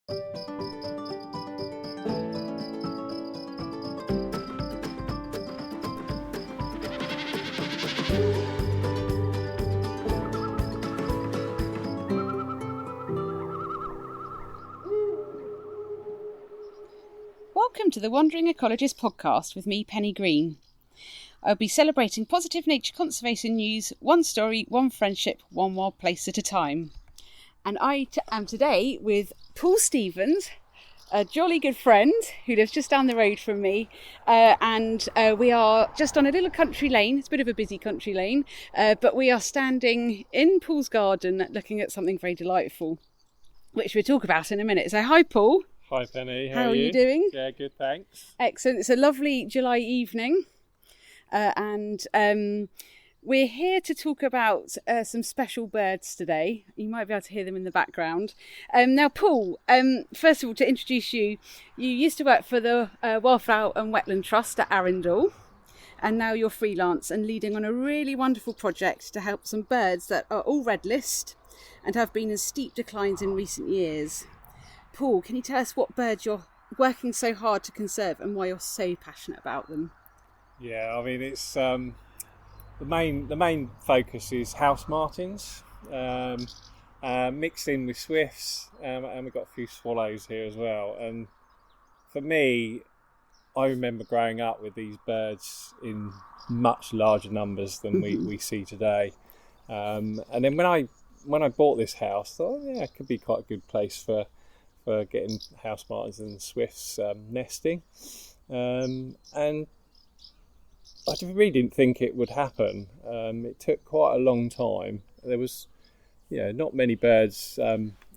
Welcome to the Wandering Ecologist podcast with me, Penny Green. I'll be celebrating positive nature conservation news, one story, one friendship, one wild place at a time. And I am today with Paul Stevens, a jolly good friend who lives just down the road from me. And we are just on a little country lane. It's a bit of a busy country lane, but we are standing in Paul's garden looking at something very delightful, which we'll talk about in a minute. So hi, Paul. Hi Penny, how are you doing? Yeah, good, thanks. Excellent. It's a lovely July evening, and we're here to talk about some special birds today. You might be able to hear them in the background. Now, Paul, first of all, to introduce you, you used to work for the Wildfowl and Wetland Trust at Arundel, and now you're freelance and leading on a really wonderful project to help some birds that are all red list and have been in steep declines in recent years. Paul, can you tell us what birds you're working so hard to conserve and why you're so passionate about them? Yeah, I mean it's the main focus is house martins, mixed in with swifts, and we've got a few swallows here as well. And for me, I remember growing up with these birds in much larger numbers than we see today. And then when I bought this house, I thought, yeah, it could be quite a good place for getting house martins and swifts nesting, and I really didn't think it would happen. It took quite a long time. There was, not many birds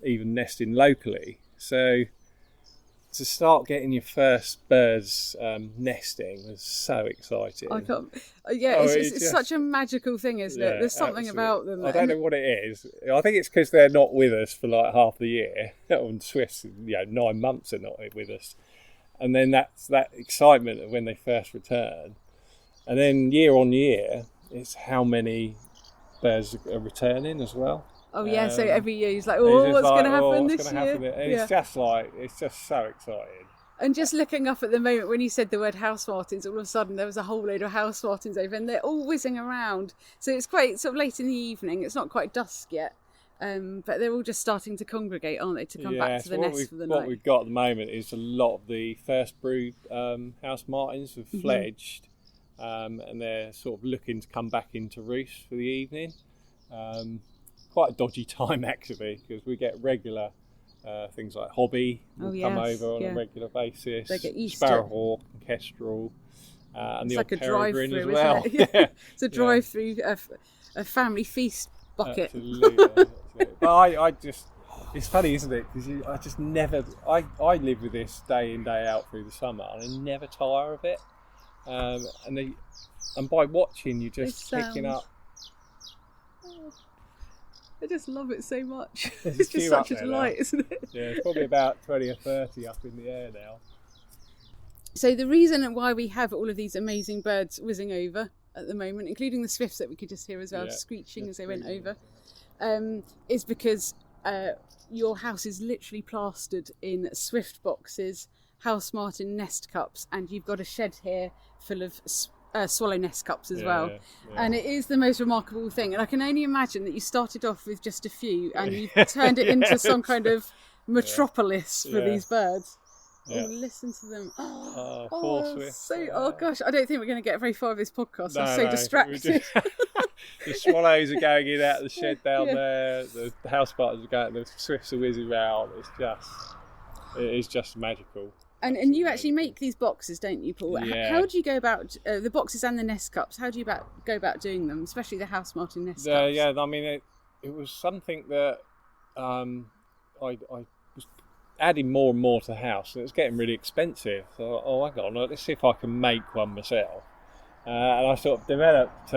even nesting locally. So to start getting your first birds nesting was so exciting. It's such a magical thing, isn't it? There's something about them. I don't know what it is. I think it's because they're not with us for like half the year. On Swifts, 9 months they're not with us, and then that's that excitement of when they first return, and then year on year, it's how many birds are returning as well. Oh yeah, so every year he's like, what's going to happen this year? And it's just so exciting. And just looking up at the moment, when you said the word house martins, all of a sudden there was a whole load of house martins over, and they're all whizzing around. So it's quite sort of late in the evening. It's not quite dusk yet, but they're all just starting to congregate, aren't they, to come back to the nest for the night. What we've got at the moment is a lot of the first brood house martins have fledged, and they're sort of looking to come back into roost for the evening. Quite a dodgy time actually, because we get regular things like hobby will come over on a regular basis. They get used sparrowhawk and kestrel, and it's the like odd peregrine as isn't well. It? It's a drive-through, a family feast bucket. Absolutely. But it's funny, isn't it? Because I just never. I live with this day in day out through the summer, and I never tire of it. And by watching, you're just picking up. I just love it so much. It's just such a delight, isn't it? Yeah, it's probably about 20 or 30 up in the air now. So the reason why we have all of these amazing birds whizzing over at the moment, including the swifts that we could just hear as well, screeching as they went over, is because your house is literally plastered in swift boxes, house martin nest cups, and you've got a shed here full of swallow nest cups as well. And it is the most remarkable thing, and I can only imagine that you started off with just a few and you turned it into some kind of metropolis for these birds. Oh, listen to them. Poor swifts. Oh gosh, I don't think we're going to get very far with this podcast. I'm so distracted. The swallows are going in out of the shed down there, the house martins are going, the swifts are whizzing around. It is just magical. And you actually make these boxes, don't you, Paul? Yeah. How do you go about the boxes and the nest cups? How do you go about doing them, especially the house martin nest cups? Yeah, I mean, it was something that I was adding more and more to the house, and it was getting really expensive. So hang on, let's see if I can make one myself. And I sort of developed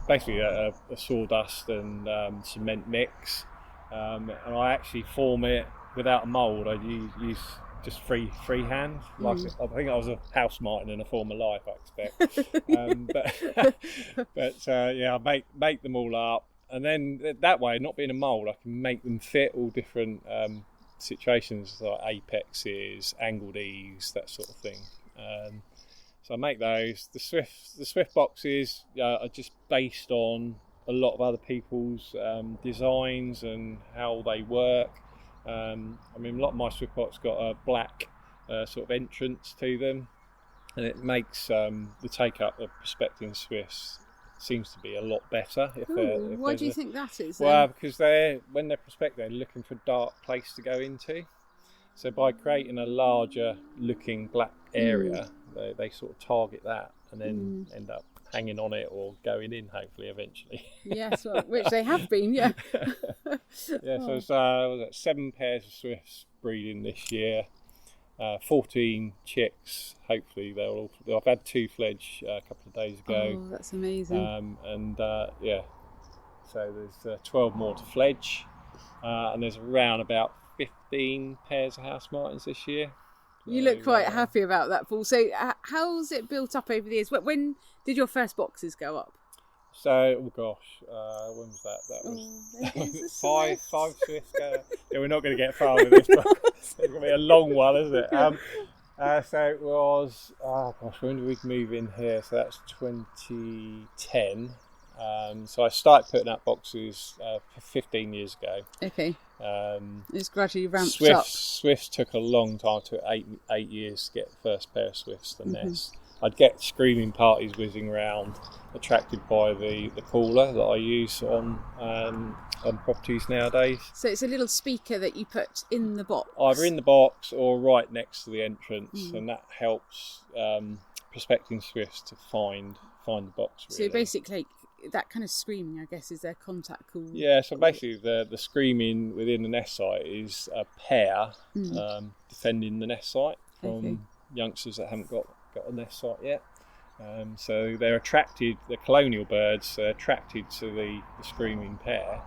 basically a sawdust and cement mix, and I actually form it without a mould. I use just freehand. I think I was a house martin in a former life, I expect. I make them all up, and then that way, not being a mould, I can make them fit all different situations like apexes, angled eaves, that sort of thing. So I make those. The Swift boxes are just based on a lot of other people's designs and how they work. I mean, a lot of my Swift boxes got a black sort of entrance to them, and it makes the take up of prospecting Swifts seems to be a lot better. Why do you think that is? Well, because when they're prospecting, they're looking for a dark place to go into. So by creating a larger looking black area, they sort of target that and then end up hanging on it or going in, hopefully, eventually. Yes, well, which they have been, yeah. Yeah, so it's 7 pairs of Swifts breeding this year. 14 chicks, hopefully. I've had 2 fledge a couple of days ago. Oh, that's amazing. So there's 12 more to fledge, and there's around about 15 pairs of house martins this year. You look quite happy about that, Paul. So how's it built up over the years? When did your first boxes go up? So, when was that? That was 5 Swifts ago. Yeah, we're not going to get far with this book. It's going to be a long one, isn't it? So it was, when did we move in here? So that's 2010. So I started putting out boxes 15 years ago. Okay. It's gradually ramped up. Swifts took a long time. It took 8 years to get the first pair of Swifts to nest. I'd get screaming parties whizzing around, attracted by the caller that I use on properties nowadays. So it's a little speaker that you put in the box? Either in the box or right next to the entrance, and that helps prospecting Swifts to find the box, really. So basically, that kind of screaming, I guess, is their contact call? Yeah, so basically the screaming within the nest site is a pair defending the nest site from youngsters that haven't got a nest site yet. So they're colonial birds, they're attracted to the screaming pair,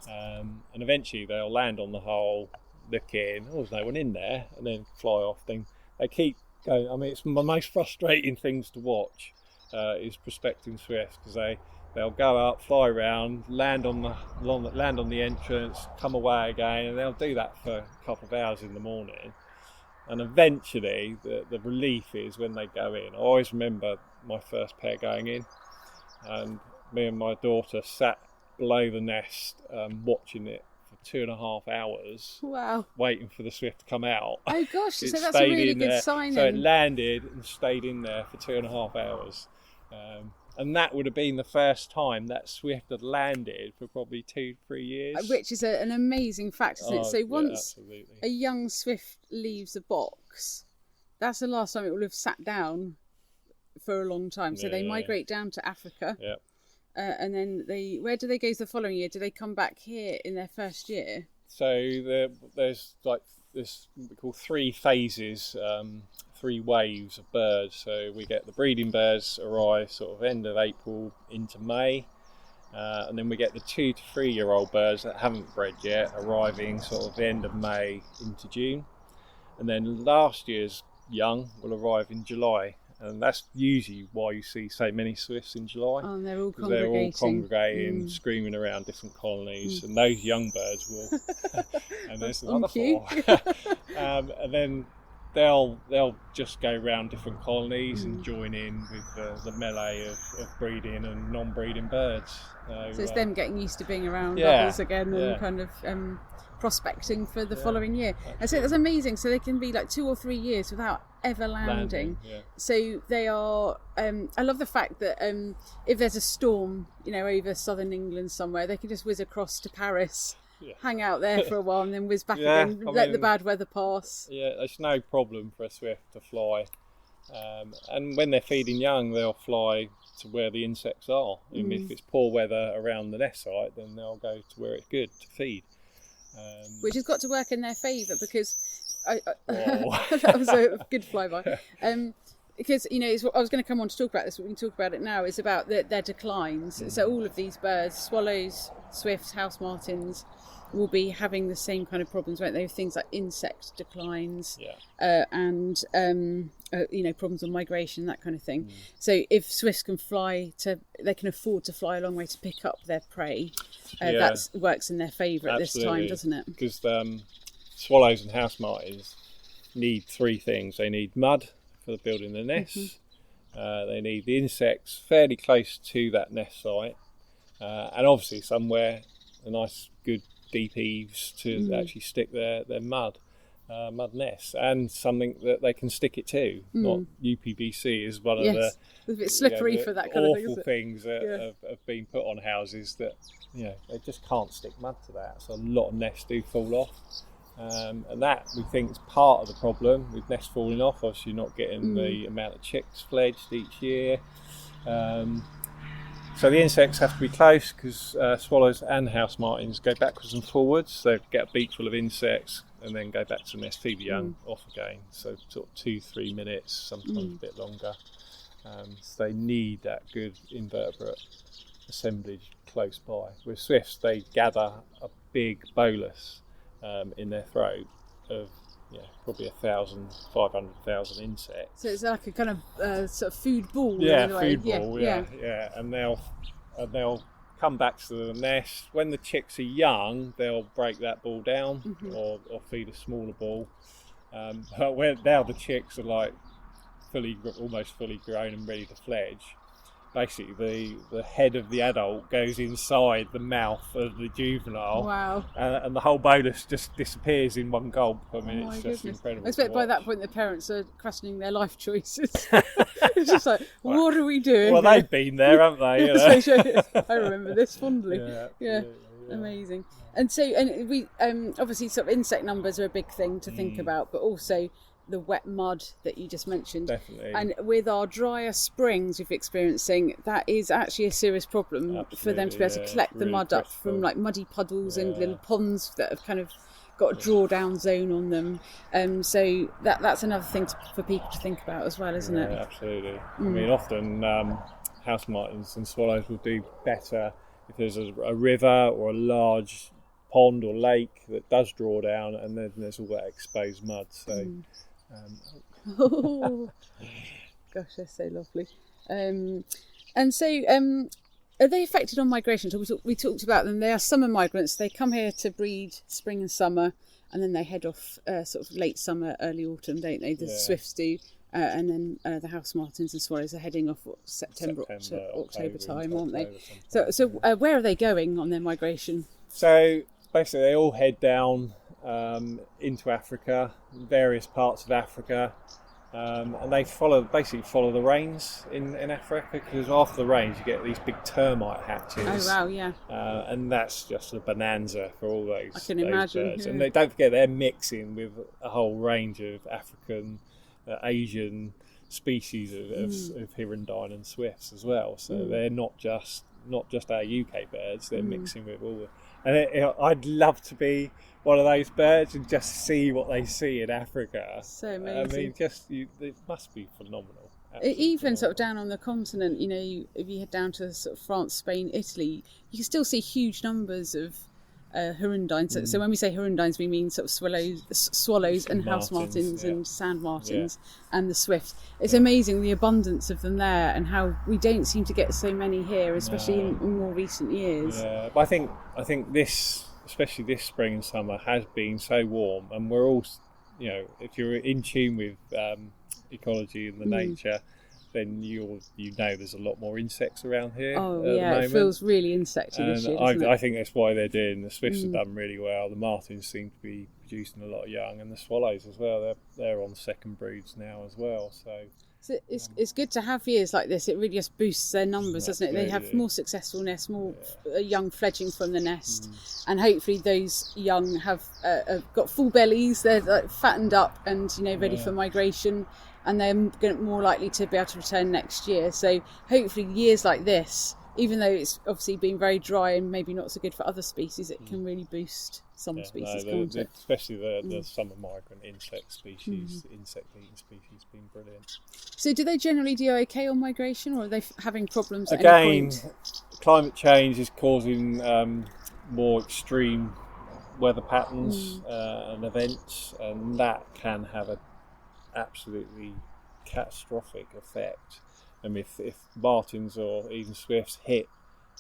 and eventually they'll land on the hole, look in, there's no one in there, and then fly off. Then they keep going. I mean, it's my most frustrating things to watch is prospecting Swifts, because they'll go up, fly around, land on the entrance, come away again, and they'll do that for a couple of hours in the morning. And eventually, the relief is when they go in. I always remember my first pair going in, and me and my daughter sat below the nest watching it for 2.5 hours. Wow. Waiting for the Swift to come out. Oh gosh, so that's a really good sign. So it landed and stayed in there for 2.5 hours. And that would have been the first time that Swift had landed for probably 2-3 years. Which is an amazing fact, isn't it? So once a young Swift leaves a box, that's the last time it will have sat down for a long time. So they migrate down to Africa. Yeah. And then where do they go the following year? Do they come back here in their first year? So there's like this, we call 3 phases, 3 waves of birds. So we get the breeding birds arrive sort of end of April into May, and then we get the 2 to 3 year old birds that haven't bred yet arriving sort of the end of May into June, and then last year's young will arrive in July. And that's usually why you see so many Swifts in July. Oh, and they're all congregating, screaming around different colonies, and those young birds will. And there's another 4. And then they'll just go around different colonies and join in with the melee of breeding and non-breeding birds. So it's them getting used to being around others again and kind of prospecting for the following year. And so that's amazing. So they can be like 2 or 3 years without ever landing. So they are I love the fact that if there's a storm, over southern England somewhere, they can just whiz across to Paris, hang out there for a while, and then whiz back again, let the bad weather pass. It's no problem for a Swift to fly, and when they're feeding young, they'll fly to where the insects are. And if it's poor weather around the nest site, then they'll go to where it's good to feed. Which has got to work in their favour, because that was a good flyby. Because I was going to come on to talk about this, but we can talk about it now. Is about their declines. So all of these birds, swallows, swifts, house martins, will be having the same kind of problems, won't they? Things like insect declines, and problems on migration, that kind of thing. So if swifts can they can afford to fly a long way to pick up their prey. That works in their favour at this time, doesn't it? Because swallows and house martins need three things. They need mud for building the nests. They need the insects fairly close to that nest site, and obviously somewhere a nice good deep eaves to actually stick their mud nest, and something that they can stick it to. Not UPVC is one of the a bit slippery for that kind of thing. Awful things that have been put on houses that they just can't stick mud to that. So a lot of nests do fall off. And that we think is part of the problem with nests falling off. Obviously, you're not getting the amount of chicks fledged each year. So the insects have to be close because swallows and house martins go backwards and forwards. They get a beak full of insects and then go back to the nest, feed the young, off again. So sort of 2-3 minutes, sometimes a bit longer. So they need that good invertebrate assemblage close by. With swifts, they gather a big bolus in their throat of probably 500,000 insects. So it's like a kind of sort of food ball. Food ball. And they'll come back to the nest. When the chicks are young, they'll break that ball down or feed a smaller ball. But now the chicks are like almost fully grown and ready to fledge. Basically, the head of the adult goes inside the mouth of the juvenile. Wow. And the whole bolus just disappears in one gulp. I mean, it's just incredible. I expect by that point the parents are questioning their life choices. It's just like, what are we doing? Well, they've been there, haven't they? I remember this fondly. Yeah. Amazing. And so, we obviously sort of insect numbers are a big thing to think about, but also the wet mud that you just mentioned. Definitely. And with our drier springs we're experiencing, that is actually a serious problem for them to be able to collect the mud up from like muddy puddles and little ponds that have kind of got a drawdown zone on them. So that's another thing for people to think about as well, isn't it? Absolutely. I mean, often house martins and swallows will do better if there's a river or a large pond or lake that does draw down, and then there's all that exposed mud. So gosh, they're so lovely. And so are they affected on migration? So we talked about them. They are summer migrants. They come here to breed spring and summer, and then they head off sort of late summer, early autumn, don't they? The swifts do. And then the house martins and swallows are heading off September October time, aren't they? So where are they going on their migration? So basically they all head down into Africa, various parts of Africa, and they basically follow the rains in Africa, because after the rains you get these big termite hatches. Oh wow, yeah. And that's just a bonanza for all those. I can imagine. Birds. And don't forget they're mixing with a whole range of African, Asian species of hirundine and swifts as well. So they're not just our UK birds. They're mixing with all the. And I'd love to be one of those birds and just see what they see in Africa. So amazing. I mean, it must be phenomenal. Even sort of down on the continent, if you head down to sort of France, Spain, Italy, you can still see huge numbers of hirundines. So when we say hirundines, we mean sort of swallows and house martins and sand martins and the swifts. It's amazing the abundance of them there, and how we don't seem to get so many here, especially in more recent years. Yeah, but I think this, especially this spring and summer, has been so warm, and we're all, if you're in tune with ecology and the nature, then you know there's a lot more insects around here. Oh yeah, it feels really insecty this year, doesn't it? I think that's why they're doing. The swifts have done really well. The martins seem to be producing a lot of young, and the swallows as well. They're on second broods now as well. So it's good to have years like this. It really just boosts their numbers, doesn't it? They have more successful nests, more young fledging from the nest, and hopefully those young have got full bellies. They're like fattened up and ready for migration. And they're more likely to be able to return next year. So hopefully years like this, even though it's obviously been very dry and maybe not so good for other species, it can really boost some species. Especially the summer migrant insect species, insect-eating species, been brilliant. So do they generally do okay on migration, or are they having problems at Again, any point? climate change is causing more extreme weather patterns and events, and that can have a absolutely catastrophic effect. And if martins or even swifts hit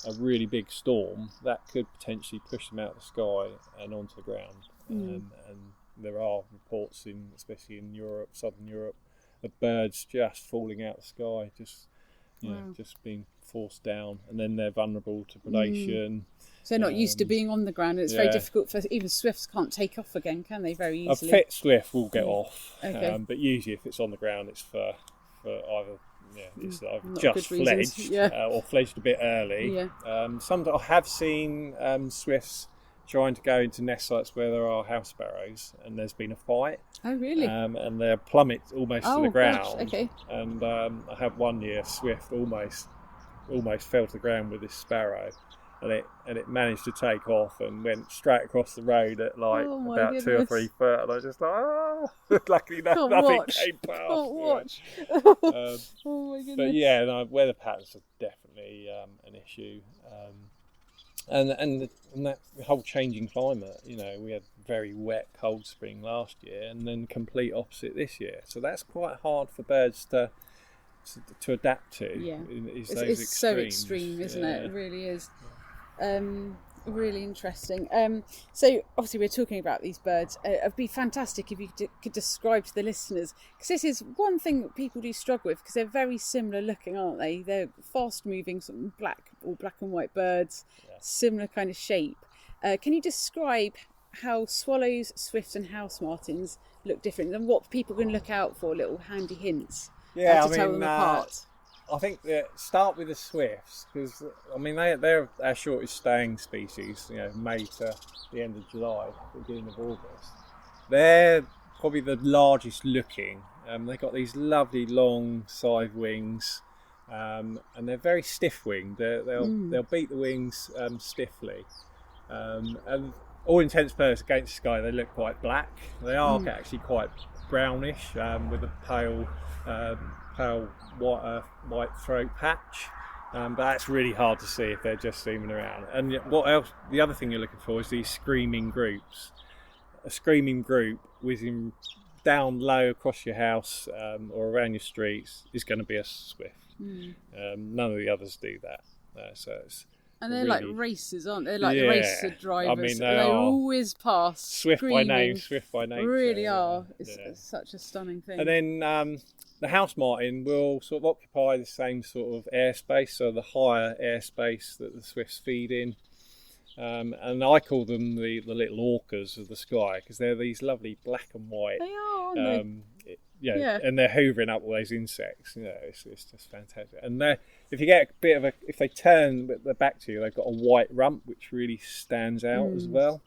a really big storm, that could potentially push them out of the sky and onto the ground, and there are reports especially in Europe, southern Europe, of birds just falling out of the sky, just being forced down, and then they're vulnerable to predation. So they're not used to being on the ground, and it's very difficult for even swifts can't take off again, can they? Very easily. A fit swift will get off, okay. But usually if it's on the ground, it's for either it's either not just fledged or fledged a bit early. Yeah. Some I have seen swifts trying to go into nest sites where there are house sparrows, and there's been a fight. Oh, really? And they plummet almost to the ground. Gosh, okay. And I had one year swift almost fell to the ground with this sparrow, and it managed to take off and went straight across the road at about 2 or 3 foot, and I was just like, luckily nothing came past. Can't watch. Oh my goodness. But yeah, no, weather patterns are definitely an issue. And that whole changing climate, we had very wet, cold spring last year, and then complete opposite this year. So that's quite hard for birds to adapt to. Yeah, it's so extreme, isn't it? It really is. Really interesting. So obviously we're talking about these birds. It'd be fantastic if you could describe to the listeners, because this is one thing that people do struggle with, because they're very similar looking, aren't they? They're fast moving, sort of black and white birds, similar kind of shape. Can you describe how swallows, swifts and house martins look different, and what people can look out for, little handy hints to tell them apart? I think that start with the swifts, because they're our shortest staying species. May to the end of July, beginning of August. They're probably the largest looking. They've got these lovely long side wings, and they're very stiff winged. They'll beat the wings stiffly, and all intents and purposes against the sky they look quite black. They are actually quite brownish, with a pale white throat patch, but that's really hard to see if they're just zooming around. And what else? The other thing you're looking for is these screaming groups. A screaming group whizzing down low across your house or around your streets is going to be a swift. None of the others do that. And they're really, like racers, aren't they? Like racer drivers. They're always past. Swift by nature. Really are. It's such a stunning thing. And then the house martin will sort of occupy the same sort of airspace, so the higher airspace that the swifts feed in. And I call them the little orcas of the sky, because they're these lovely black and white. They are, aren't they? And they're hoovering up all those insects. It's just fantastic. And if you get a bit of if they turn their back to you, they've got a white rump which really stands out as well.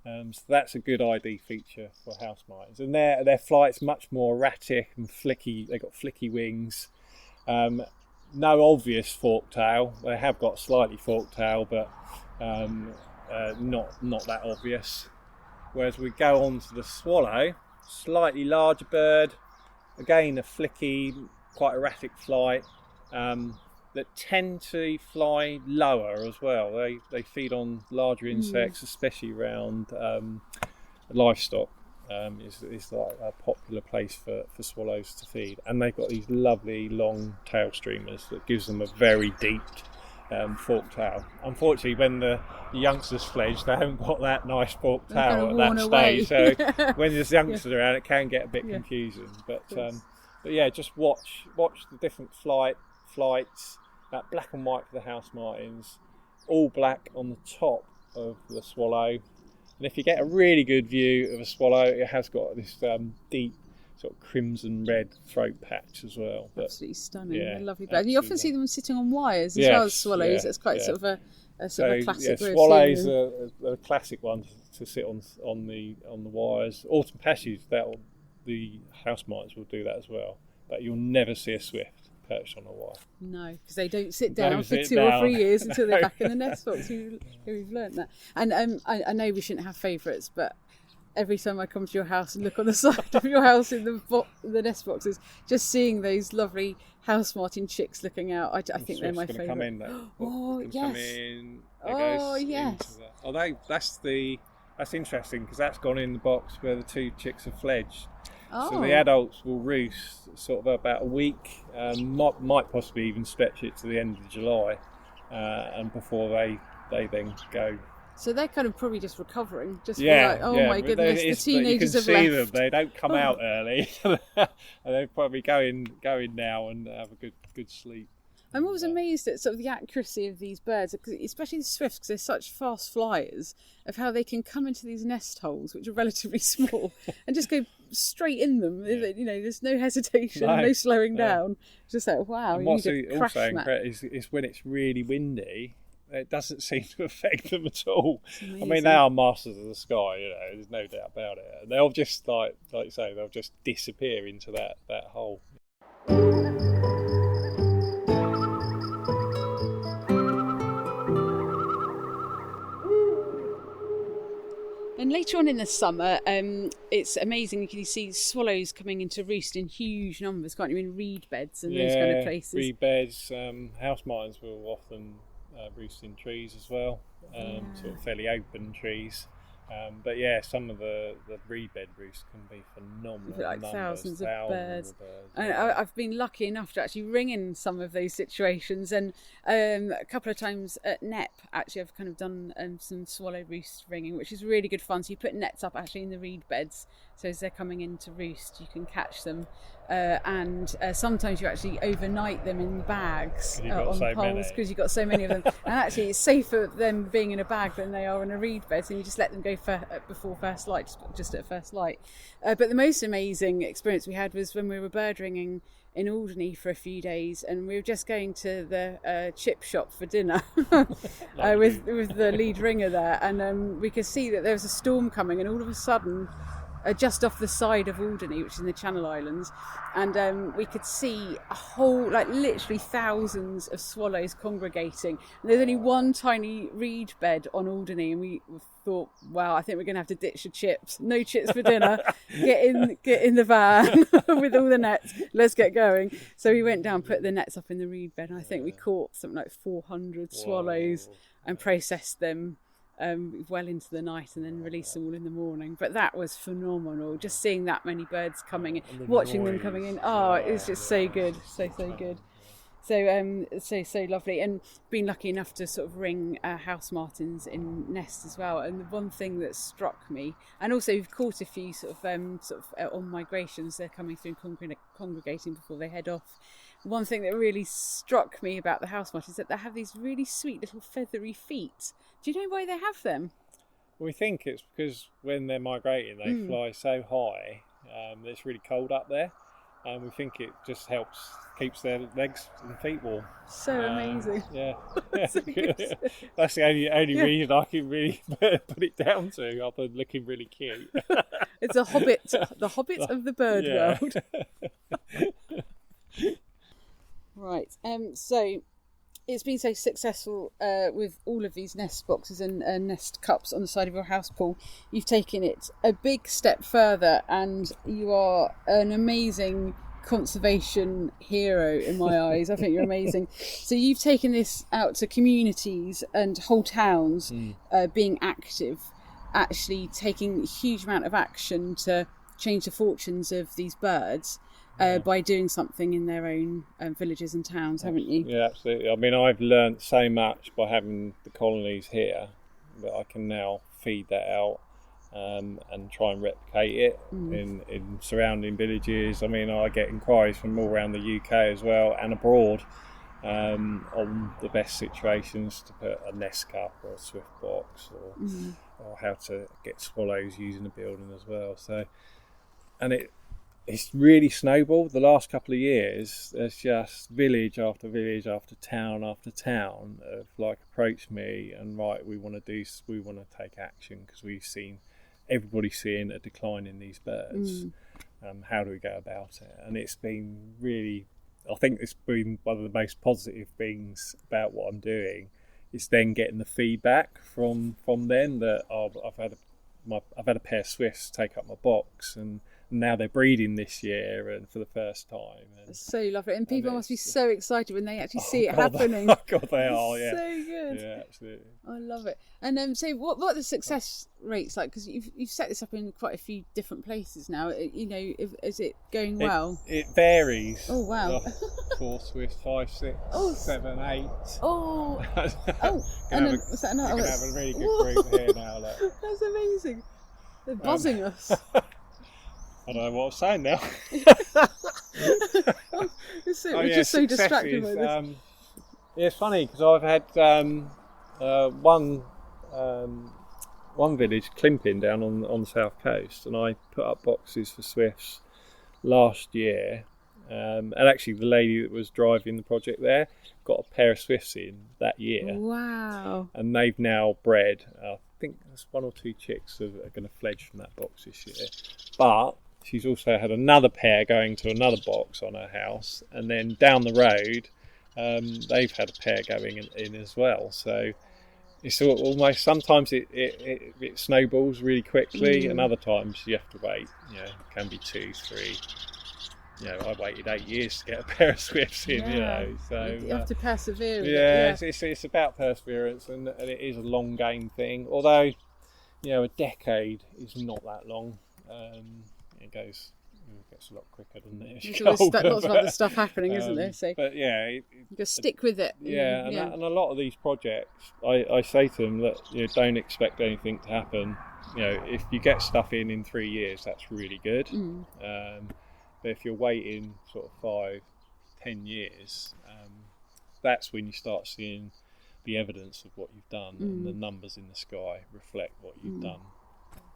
So that's a good ID feature for house martins. And their flight's much more erratic and flicky. They've got flicky wings. No obvious forked tail. They have got slightly forked tail, but not that obvious. Whereas we go on to the swallow, slightly larger bird. Again, a flicky, quite erratic flight, that tend to fly lower as well. They feed on larger insects, especially around livestock. Is like a popular place for swallows to feed. And they've got these lovely long tail streamers that gives them a very deep forked tail. Unfortunately, when the youngsters fledge, they haven't got that nice forked tail at that stage. So when there's youngsters around, it can get a bit confusing. But yeah, just watch the different flights. That black and white for the house martins, all black on the top of the swallow. And if you get a really good view of a swallow, it has got this deep sort of crimson red throat patch as well. But absolutely stunning. They're lovely birds. You often see them sitting on wires as well as swallows. It's quite sort of a classic way of swallows seeing them. are a classic one to sit on the wires. Autumn passage, the house martins will do that as well. But you'll never see a swift perched on a wire. No, because they don't sit down for 2 or 3 years until they're back in the nest box. We've learnt that. And I know we shouldn't have favourites, but every time I come to your house and look on the side of your house in the nest boxes, just seeing those lovely house martin chicks looking out, I think they're my favourite. Come in, though. Oh, yes. Come in. Oh, yes. That's interesting, because that's gone in the box where the 2 chicks have fledged. Oh. So the adults will roost sort of about a week, might possibly even stretch it to the end of July, and before they then go So they're kind of probably just recovering, just Yeah, like, oh yeah. my goodness, the teenagers have you can see left. them. They don't come out early, and they're probably going now and have a good sleep. I'm always amazed at sort of the accuracy of these birds, especially the swifts, because they're such fast flyers, of how they can come into these nest holes, which are relatively small, and just go straight in them. Yeah. You know, there's no hesitation, no slowing down. Just like, wow, and you what's need a crash mat. is when it's really windy, it doesn't seem to affect them at all. I mean, they are masters of the sky, you know, there's no doubt about it. And they'll just, like you say, they'll just disappear into that hole. And later on in the summer, it's amazing. You can see swallows coming into roost in huge numbers, can't you? In reed beds and those kind of places. Reed beds. House martins will often roost in trees as well, sort of fairly open trees. But yeah, some of the reed bed roosts can be phenomenal. Like thousands of birds. And yeah. I've been lucky enough to actually ring in some of those situations, and a couple of times at NEP actually I've kind of done some swallow roost ringing, which is really good fun. So you put nets up actually in the reed beds, so as they're coming in to roost you can catch them, and sometimes you actually overnight them in bags on poles because you've got so many of them. And actually it's safer them being in a bag than they are in a reed bed, so you just let them go before first light, just at first light. But the most amazing experience we had was when we were bird ringing in Alderney for a few days, and we were just going to the chip shop for dinner with the lead ringer there, and we could see that there was a storm coming, and all of a sudden just off the side of Alderney, which is in the Channel Islands, and we could see a whole, like literally thousands of swallows congregating. And there's only one tiny reed bed on Alderney, and we thought, wow, I think we're going to have to ditch the chips. No chips for dinner. Get in the van with all the nets. Let's get going. So we went down, put the nets up in the reed bed, and I think we caught something like 400 swallows and processed them well into the night, and then release them all in the morning. But that was phenomenal, just seeing that many birds coming in, watching them coming in. It's just so good, so good. So lovely, and been lucky enough to sort of ring house martins in nests as well. And the one thing that struck me, and also we've caught a few sort of on migrations, they're coming through and congregating before they head off. One thing that really struck me about the house martins is that they have these really sweet little feathery feet. Do you know why they have them? Well, we think it's because when they're migrating, they fly so high that it's really cold up there, and we think it just keeps their legs and feet warm. So amazing. Yeah. That's the only reason I can really put it down to, other than looking really cute. It's a hobbit, the hobbit of the bird world. Right, so it's been so successful with all of these nest boxes and nest cups on the side of your house, Paul. You've taken it a big step further, and you are an amazing conservation hero in my eyes. I think you're amazing. So you've taken this out to communities and whole towns, being active, actually taking a huge amount of action to change the fortunes of these birds. By doing something in their own villages and towns, haven't you? Yeah, absolutely. I mean, I've learnt so much by having the colonies here that I can now feed that out and try and replicate it in surrounding villages. I mean, I get inquiries from all around the UK as well and abroad on the best situations to put a nest cup or a swift box or how to get swallows using the building as well. So, and it's really snowballed the last couple of years. There's just village after village after town have like approached me and we want to take action because we've seen everybody's seeing a decline in these birds. How do we go about it? And it's been really, I think it's been one of the most positive things about what I'm doing is then getting the feedback from them that I've had a pair of swifts take up my box and now they're breeding this year and for the first time. And it's so lovely, and people must be so excited when they actually see it God, happening. God, they are, yeah. So good. Yeah, absolutely. I love it. And so, what are the success rates like? Because you've set this up in quite a few different places now. Is it going well? It varies. Oh wow! 4 Swiss, 5, 6, 7, 8. Oh, Was that another? You can have a really good group here now. Look. That's amazing. They're buzzing us. I don't know what I'm saying now. We're just so distracted by this. Yeah, it's funny because I've had one village, Climping, down on the south coast, and I put up boxes for swifts last year. And actually, the lady that was driving the project there got a pair of swifts in that year. Wow! And they've now bred. I think there's 1 or 2 chicks that are going to fledge from that box this year, but she's also had another pair going to another box on her house, and then down the road they've had a pair going in as well. So it's almost, sometimes it snowballs really quickly, and other times you have to wait. It can be 2, 3. I waited 8 years to get a pair of swifts in. So you have to persevere. It's about perseverance, and it is a long game thing. Although, a decade is not that long. It gets a lot quicker, doesn't it? There's lots of other stuff happening, isn't there? So, but you just stick with it. And a lot of these projects, I say to them that don't expect anything to happen. If you get stuff in 3 years, that's really good. But if you're waiting sort of 5, 10 years, that's when you start seeing the evidence of what you've done, and the numbers in the sky reflect what you've done.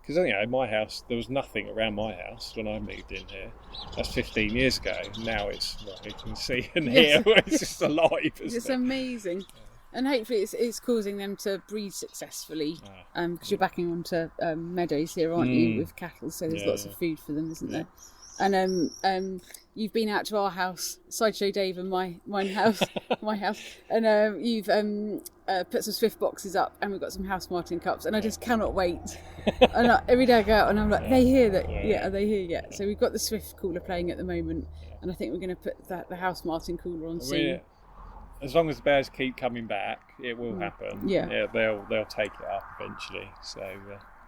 Because in my house, there was nothing around my house when I moved in here. That's 15 years ago. Now it's what you can see and hear. It's just alive. It's amazing. And hopefully it's causing them to breed successfully, because you're backing onto meadows here, aren't you, with cattle, so there's lots of food for them, isn't there? And you've been out to our house, Sideshow Dave, and my house, and you've put some swift boxes up, and we've got some house martin cups, and I just cannot wait. And every day I go out and I'm like, they hear that? Yeah, are they here yet? So we've got the swift cooler playing at the moment, and I think we're going to put the house martin cooler on soon. As long as the bears keep coming back, it will happen. Yeah, they'll take it up eventually. So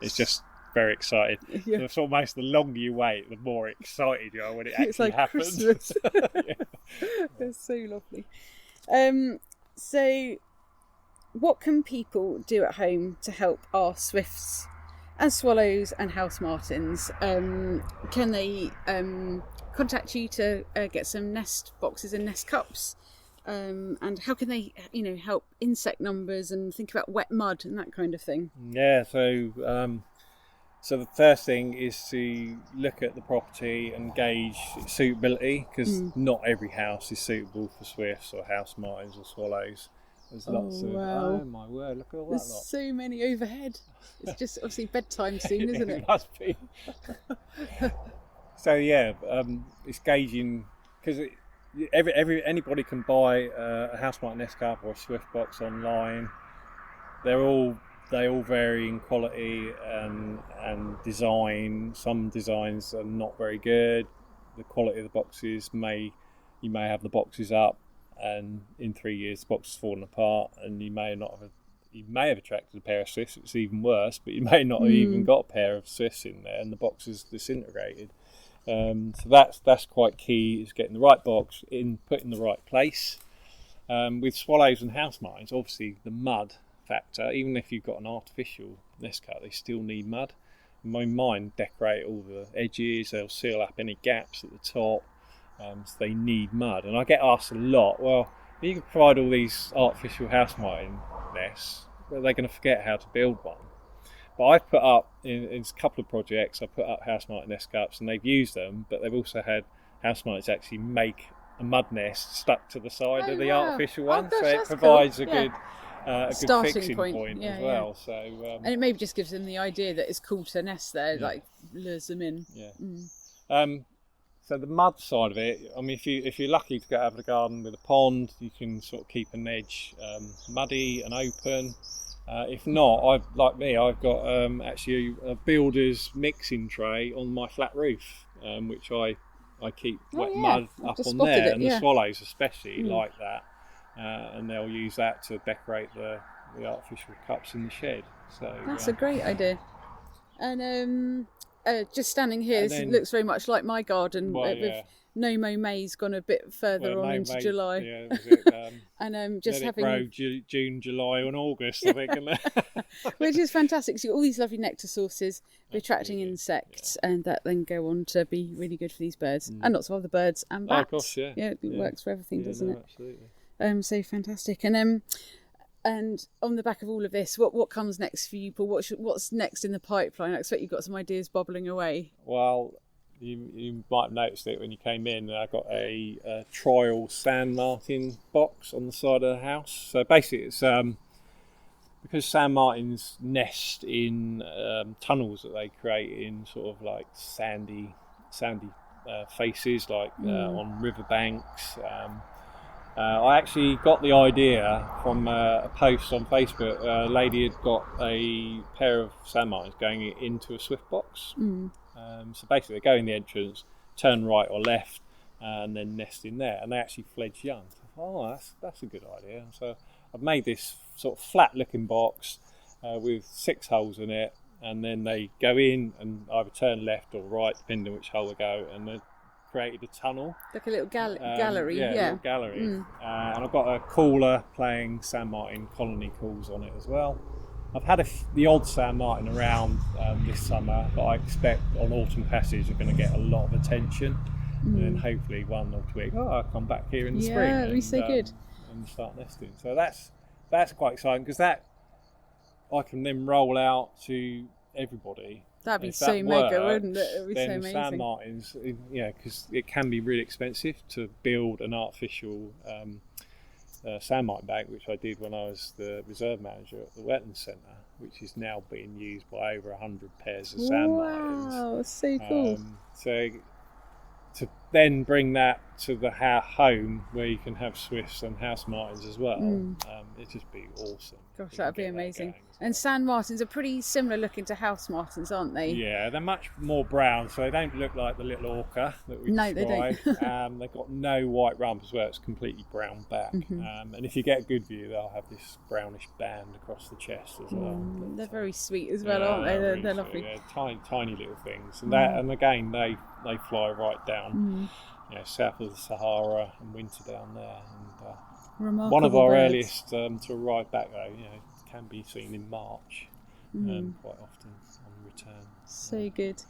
it's just very excited. So it's almost the longer you wait, the more excited you are when it actually happens. Christmas. It's so lovely. So what can people do at home to help our swifts and swallows and house martins? Can they contact you to get some nest boxes and nest cups? And how can they, help insect numbers and think about wet mud and that kind of thing? Yeah, so the first thing is to look at the property and gauge its suitability, because not every house is suitable for swifts or house martins or swallows. There's lots of, oh my word, look at all There's that lot. So many overhead. It's just obviously bedtime soon, isn't it? It must be. So it's gauging, because anybody can buy a house martin nest cup or a swift box online. They all vary in quality and design. Some designs are not very good. The quality of the boxes you may have the boxes up, and in 3 years the box has fallen apart, and you may have attracted a pair of swifts. It's even worse, but you may not have even got a pair of swifts in there, and the box is disintegrated. So that's quite key, is getting the right box put in the right place. With swallows and house martins, obviously the mud factor, even if you've got an artificial nest cut, they still need mud. Mine decorate all the edges, they'll seal up any gaps at the top, so they need mud. And I get asked a lot, well, you can provide all these artificial house martin nests, but they're going to forget how to build one. But I've put up, in a couple of projects, I put up house martin nest cups, and they've used them, but they've also had house martins actually make a mud nest stuck to the side of the artificial one, so it provides cool. a good fixing point as well. So, and it maybe just gives them the idea that it's cool to nest there, like lures them in. So the mud side of it, I mean, if you're lucky to go out of the garden with a pond, you can sort of keep an edge muddy and open. If not, I've got actually a builder's mixing tray on my flat roof, which I keep wet yeah. mud I've up just on spotted there, it, and yeah. the swallows especially like that, and they'll use that to decorate the artificial cups in the shed. So That's a great idea. And just standing here, And this then- looks very much like my garden. Well, With yeah. No Mo May's gone a bit further on into July. Yeah, was it, And just let it having, grow June, July, and August, I think. which is fantastic. So you've got all these lovely nectar sources attracting insects, and that then go on to be really good for these birds and lots of other birds and bats. Of course, yeah. It works for everything, doesn't it? Absolutely. So fantastic. And on the back of all of this, what comes next for you, Paul? What's next in the pipeline? I expect you've got some ideas bubbling away. Well, you might have noticed it when you came in. I got a trial San Martin box on the side of the house. So basically, it's because San Martins nest in tunnels that they create in sort of like sandy faces, like on riverbanks. I actually got the idea from a post on Facebook. A lady had got a pair of San Martins going into a swift box. So basically they go in the entrance, turn right or left, and then nest in there. And they actually fledge young. So I thought, that's a good idea. So I've made this sort of flat looking box with 6 holes in it. And then they go in and either turn left or right, depending on which hole they go. And then created a tunnel, like a little gallery. A little gallery. And I've got a cooler playing San Martin colony calls on it as well. I've had the odd San Martin around this summer, but I expect on Autumn Passage we're going to get a lot of attention, and then hopefully one or twig. I'll come back here in the spring. Yeah, it'd be so good. And start nesting. So that's quite exciting, because that I can then roll out to everybody. And That'd be if so that mega, works, wouldn't it? It'd be so then amazing. San Martins, because it can be really expensive to build an artificial San Martin bank, which I did when I was the reserve manager at the Wetlands Centre, which is now being used by over 100 pairs of San Martins. Wow, so cool. So to then bring that to the home where you can have swifts and house martins as well, it'd just be awesome. Gosh, that'd be amazing. And San Martins are pretty similar looking to house martins, aren't they? Yeah, they're much more brown, so they don't look like the little orca that we No, described. they don't. They've got no white rump as well, it's completely brown back. And if you get a good view, they'll have this brownish band across the chest as well. They're very sweet as well, aren't they? Really They're sweet. lovely. Yeah, tiny little things. And and again, they fly right down, south of the Sahara, and winter down there. And Remarkable one of our birds. earliest to arrive back, though, can be seen in March, quite often on return. So good.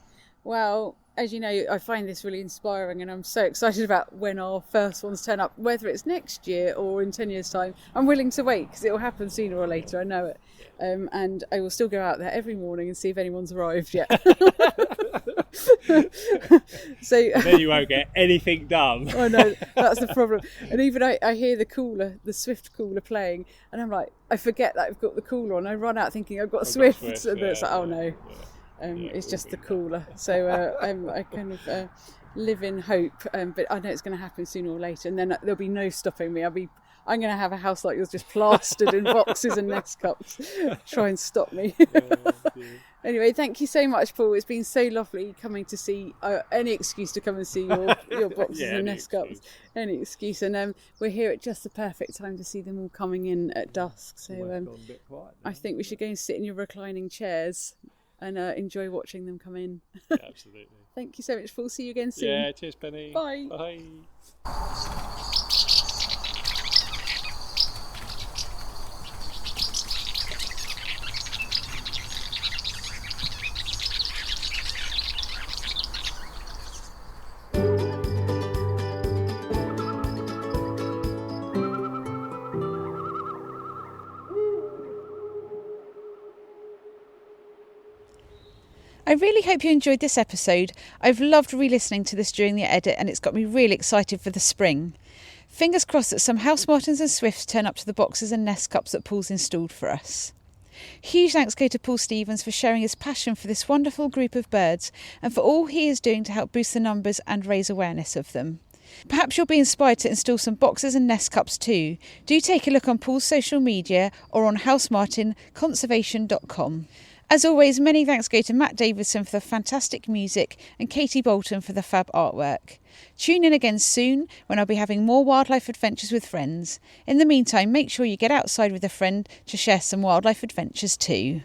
Well, as you know, I find this really inspiring, and I'm so excited about when our first ones turn up, whether it's next year or in 10 years' time. I'm willing to wait, because it will happen sooner or later, I know it. And I will still go out there every morning and see if anyone's arrived yet. So And then you won't get anything done. I know, that's the problem. And even I hear the Swift cooler playing, and I'm like, I forget that I've got the cooler on. I run out thinking I've got Swift, and it's like, oh no. It's just the cooler. So I kind of live in hope, but I know it's going to happen sooner or later, and then there'll be no stopping me. I'm going to have a house like yours, just plastered in boxes and nest cups. Try and stop me. Anyway, thank you so much, Paul. It's been so lovely coming to see any excuse to come and see your boxes and nest cups. Any excuse, and we're here at just the perfect time to see them all coming in at dusk. So I think we should go and sit in your reclining chairs and enjoy watching them come in. Yeah, absolutely. Thank you so much, Paul. See you again soon. Yeah, cheers, Penny. Bye. Bye. I really hope you enjoyed this episode. I've loved re-listening to this during the edit, and it's got me really excited for the spring. Fingers crossed that some house martins and swifts turn up to the boxes and nest cups that Paul's installed for us. Huge thanks go to Paul Stevens for sharing his passion for this wonderful group of birds, and for all he is doing to help boost the numbers and raise awareness of them. Perhaps you'll be inspired to install some boxes and nest cups too. Do take a look on Paul's social media or on housemartinconservation.com. As always, many thanks go to Matt Davidson for the fantastic music and Katie Bolton for the fab artwork. Tune in again soon when I'll be having more wildlife adventures with friends. In the meantime, make sure you get outside with a friend to share some wildlife adventures too.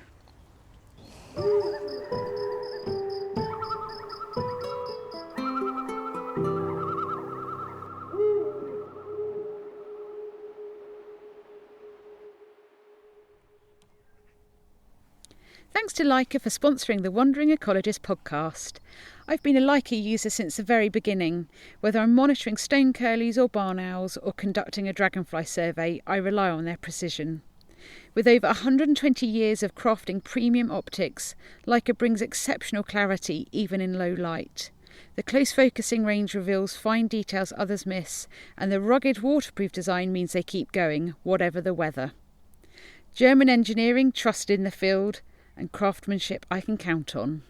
Thanks to Leica for sponsoring the Wandering Ecologist podcast. I've been a Leica user since the very beginning. Whether I'm monitoring stone curlews or barn owls or conducting a dragonfly survey, I rely on their precision. With over 120 years of crafting premium optics, Leica brings exceptional clarity even in low light. The close focusing range reveals fine details others miss, and the rugged waterproof design means they keep going, whatever the weather. German engineering trusted in the field, and craftsmanship I can count on.